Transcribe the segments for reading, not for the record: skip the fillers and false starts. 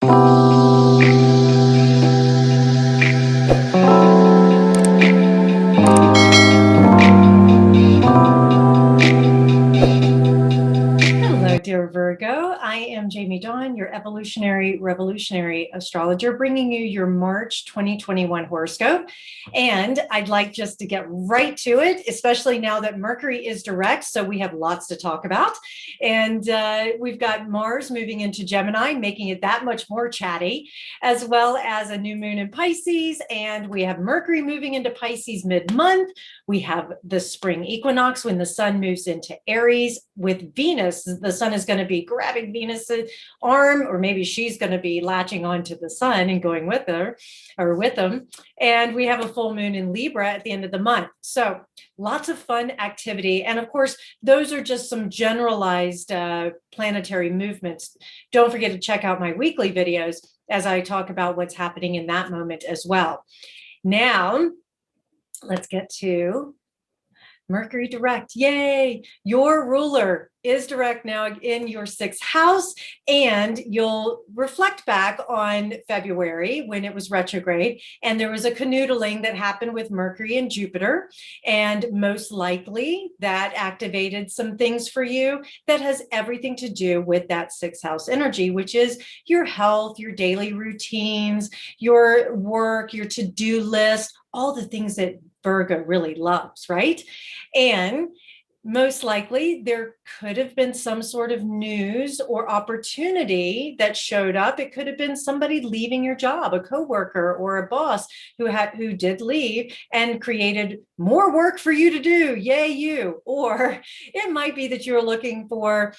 Hello, dear Virgo. I am Jamie Dawn, your evolutionary revolutionary astrologer, bringing you your March 2021 horoscope. And I'd like just to get right to it, especially now that Mercury is direct. So we have lots to talk about. And we've got Mars moving into Gemini, making it that much more chatty, as well as a new moon in Pisces. And we have Mercury moving into Pisces mid-month. We have the spring equinox when the sun moves into Aries with Venus. The sun is going to be grabbing Venus's arm, or maybe she's going to be latching onto the sun and going with her or with them. And we have a full moon in Libra at the end of the month. So lots of fun activity. And of course, those are just some generalized planetary movements. Don't forget to check out my weekly videos as I talk about what's happening in that moment as well. Now, let's get to Mercury direct. Yay! Your ruler is direct now in your 6th house, and you'll reflect back on February when it was retrograde, and there was a canoodling that happened with Mercury and Jupiter, and most likely that activated some things for you that has everything to do with that 6th house energy, which is your health, your daily routines, your work, your to-do list, all the things that Virgo really loves, right? And most likely there could have been some sort of news or opportunity that showed up. It could have been somebody leaving your job, a coworker or a boss who did leave and created more work for you to do. Yay, you. Or it might be that you're looking for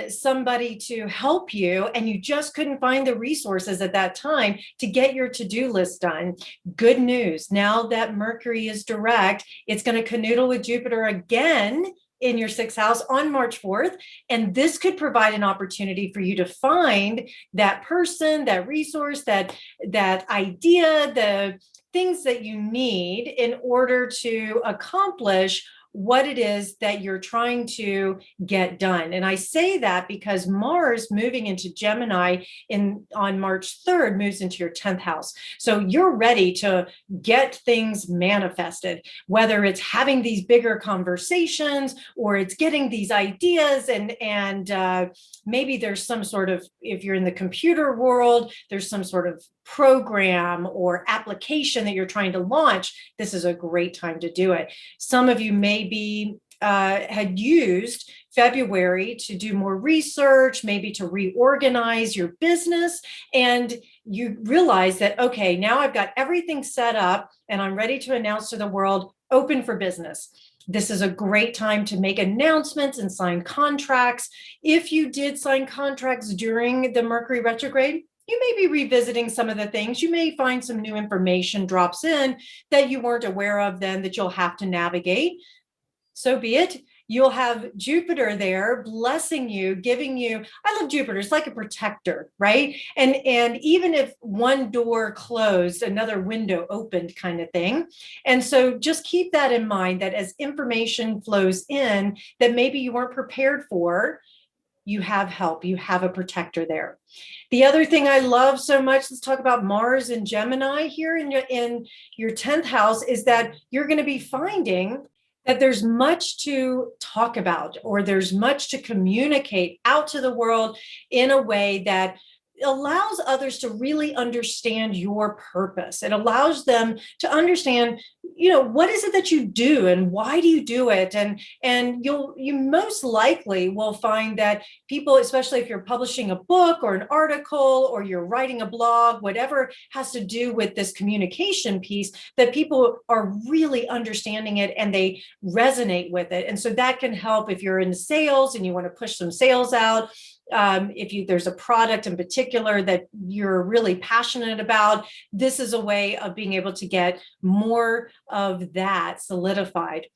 somebody to help you and you just couldn't find the resources at that time to get your to-do list done. Good news. Now that Mercury is direct, it's going to canoodle with Jupiter again in your 6th house on March 4th. And this could provide an opportunity for you to find that person, that resource, that idea, the things that you need in order to accomplish what it is that you're trying to get done. And I say that because Mars moving into Gemini on March 3rd moves into your 10th house. So you're ready to get things manifested, whether it's having these bigger conversations or it's getting these ideas and maybe there's some sort of, if you're in the computer world, there's some sort of program or application that you're trying to launch. This is a great time to do it. Some of you maybe had used February to do more research, maybe to reorganize your business, and you realize that, okay, now I've got everything set up and I'm ready to announce to the world, open for business. This is a great time to make announcements and sign contracts. If you did sign contracts during the Mercury retrograde, you may be revisiting some of the things. You may find some new information drops in that you weren't aware of then that you'll have to navigate. So be it. You'll have Jupiter there blessing you, giving you, I love Jupiter, it's like a protector, right? And even if one door closed, another window opened kind of thing. And so just keep that in mind, that as information flows in that maybe you weren't prepared for, you have help, you have a protector there. The other thing I love so much, let's talk about Mars and Gemini here in your 10th house, is that you're going to be finding that there's much to talk about, or there's much to communicate out to the world in a way that allows others to really understand your purpose. It allows them to understand, what is it that you do and why do you do it? And you most likely will find that people, especially if you're publishing a book or an article or you're writing a blog, whatever has to do with this communication piece, that people are really understanding it and they resonate with it. And so that can help if you're in sales and you want to push some sales out. If there's a product in particular that you're really passionate about, this is a way of being able to get more of that solidified.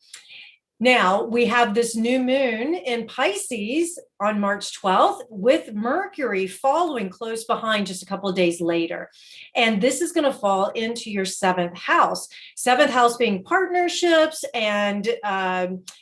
Now we have this new moon in Pisces on March 12th, with Mercury following close behind just a couple of days later. And this is going to fall into your seventh house. Seventh house being partnerships and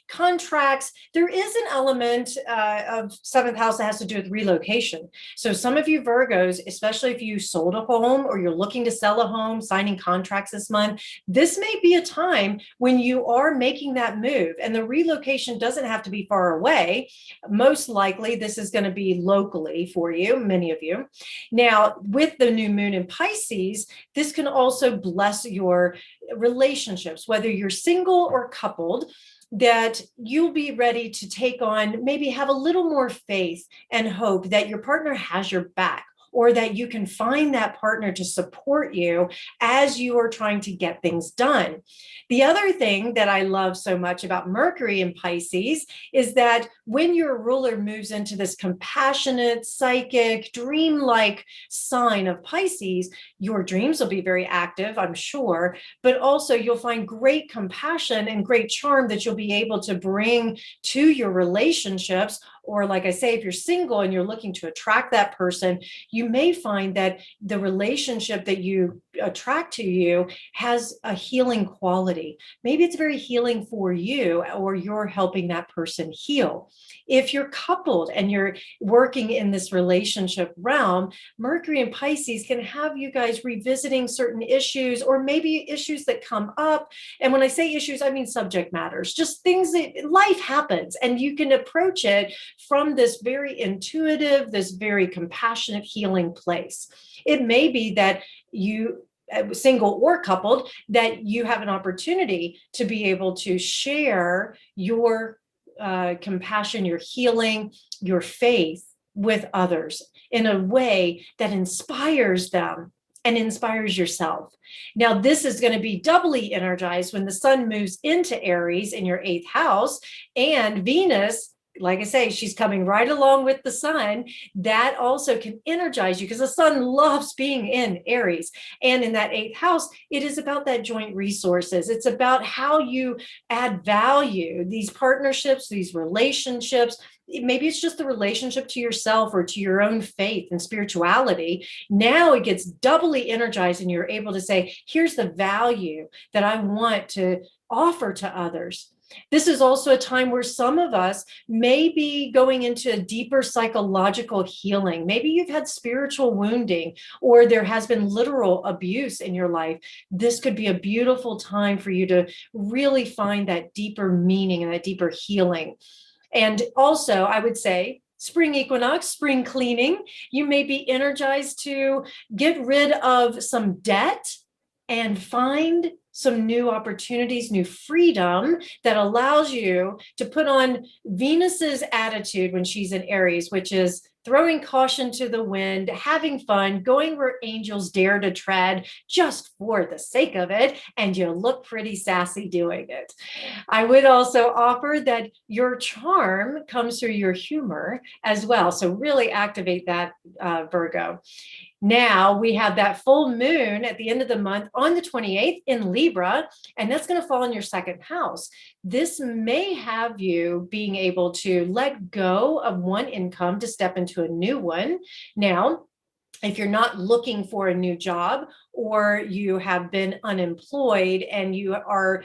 contracts. There is an element of seventh house that has to do with relocation. So some of you Virgos, especially if you sold a home or you're looking to sell a home, signing contracts this month, this may be a time when you are making that move. And the relocation doesn't have to be far away. Most likely, this is going to be locally for you, many of you. Now, with the new moon in Pisces, this can also bless your relationships, whether you're single or coupled, that you'll be ready to take on, maybe have a little more faith and hope that your partner has your back, or that you can find that partner to support you as you are trying to get things done. The other thing that I love so much about Mercury in Pisces is that when your ruler moves into this compassionate, psychic, dreamlike sign of Pisces, your dreams will be very active, I'm sure, but also you'll find great compassion and great charm that you'll be able to bring to your relationships. Or like I say, if you're single and you're looking to attract that person, you may find that the relationship that you attract to you has a healing quality. Maybe it's very healing for you, or you're helping that person heal. If you're coupled and you're working in this relationship realm, Mercury and Pisces can have you guys revisiting certain issues, or maybe issues that come up. And when I say issues, I mean subject matters, just things that life happens, and you can approach it from this very intuitive, this very compassionate, healing place. It may be that you, single or coupled, that you have an opportunity to be able to share your compassion, your healing, your faith with others in a way that inspires them and inspires yourself. Now, this is going to be doubly energized when the sun moves into Aries in your eighth house, and Venus, like I say, she's coming right along with the sun. That also can energize you because the sun loves being in Aries. And in that eighth house, it is about that joint resources. It's about how you add value, these partnerships, these relationships. Maybe it's just the relationship to yourself or to your own faith and spirituality. Now it gets doubly energized, and you're able to say, here's the value that I want to offer to others. This is also a time where some of us may be going into a deeper psychological healing. Maybe you've had spiritual wounding, or there has been literal abuse in your life. This could be a beautiful time for you to really find that deeper meaning and that deeper healing. And also, I would say, spring equinox, spring cleaning, you may be energized to get rid of some debt and find some new opportunities, new freedom that allows you to put on Venus's attitude when she's in Aries, which is throwing caution to the wind, having fun, going where angels dare to tread just for the sake of it, and you look pretty sassy doing it. I would also offer that your charm comes through your humor as well. So really activate that, Virgo. Now we have that full moon at the end of the month on the 28th in Libra, and that's going to fall in your second house. This may have you being able to let go of one income to step into a new one. Now, if you're not looking for a new job, or you have been unemployed and you are,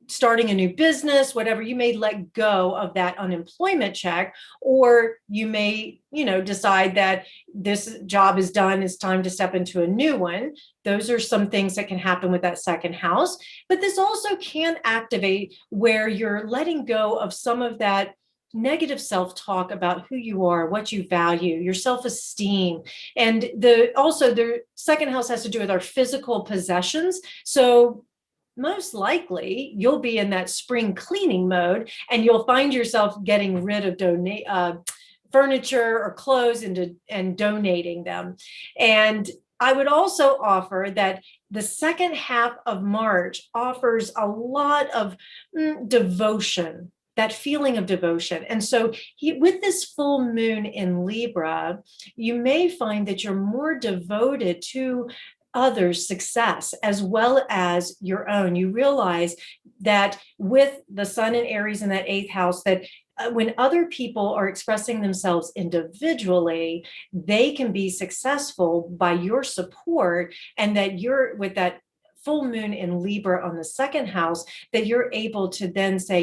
starting a new business, whatever, you may let go of that unemployment check, or you may, decide that this job is done, it's time to step into a new one. Those are some things that can happen with that second house. But this also can activate where you're letting go of some of that negative self-talk about who you are, what you value, your self-esteem. And the second house has to do with our physical possessions. So most likely you'll be in that spring cleaning mode, and you'll find yourself getting rid of furniture or clothes and donating them. And I would also offer that the second half of March offers a lot of devotion, that feeling of devotion. And so with this full moon in Libra, you may find that you're more devoted to others' success as well as your own. You realize that with the sun in Aries in that eighth house, that when other people are expressing themselves individually, they can be successful by your support, and that you're with that full moon in Libra on the second house, that you're able to then say,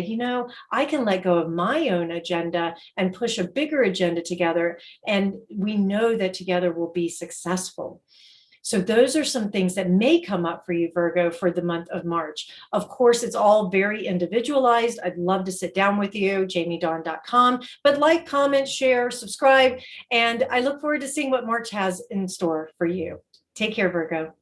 I can let go of my own agenda and push a bigger agenda together. And we know that together we'll be successful. So those are some things that may come up for you, Virgo, for the month of March. Of course, it's all very individualized. I'd love to sit down with you, jamiedawn.com. But like, comment, share, subscribe, and I look forward to seeing what March has in store for you. Take care, Virgo.